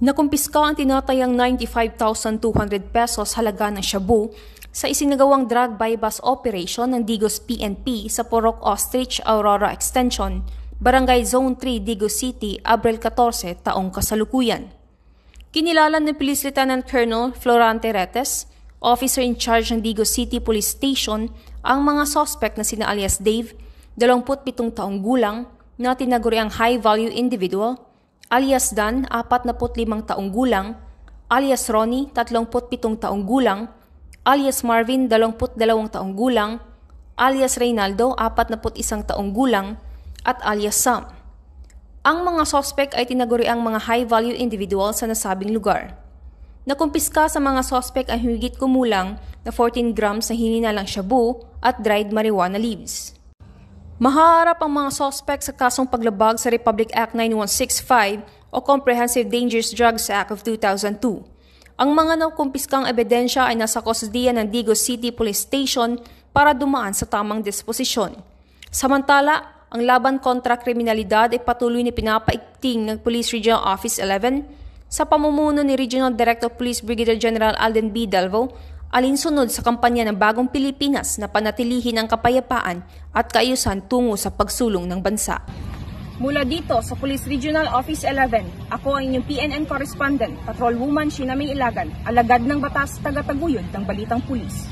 Nakumpiska ang tinatayang 95,200 pesos halaga ng shabu sa isinagawang drug bypass operation ng Digos PNP sa Purok Ostrich, Aurora Extension, Barangay Zone 3, Digos City, Abril 14, taong kasalukuyan. Kinilala ng Police Lieutenant Colonel Florante Retes, officer in charge ng Digos City Police Station, ang mga suspect na sina alias Dave, 27 taong gulang, na tinaguriang high-value individual, alias Dan, 45 taong gulang, alias Ronnie, 37 taong gulang, alias Marvin, 22 taong gulang, alias Reynaldo, 41 taong gulang, at alias Sam. Ang mga suspect ay tinaguriang mga high-value individual sa nasabing lugar. Nakumpiska sa mga suspect ang higit kumulang na 14 grams na hininalang shabu at dried marijuana leaves. Mahaharap ang mga suspect sa kasong paglabag sa Republic Act 9165 o Comprehensive Dangerous Drugs Act of 2002. Ang mga nakumpiskang ebidensya ay nasa kustodiya ng Digos City Police Station para dumaan sa tamang disposisyon. Samantala, ang laban kontra kriminalidad ay patuloy na pinapaigting ng Police Regional Office 11 sa pamumuno ni Regional Director of Police Brigadier General Alden B. Delvo, alinsunod sa kampanya ng Bagong Pilipinas na panatilihin ang kapayapaan at kaayusan tungo sa pagsulong ng bansa. Mula dito sa Police Regional Office 11, ako ang inyong PNN Correspondent, Patrolwoman Sheena May Ilagan, alagad ng batas, taga-taguyod ng Balitang Pulis.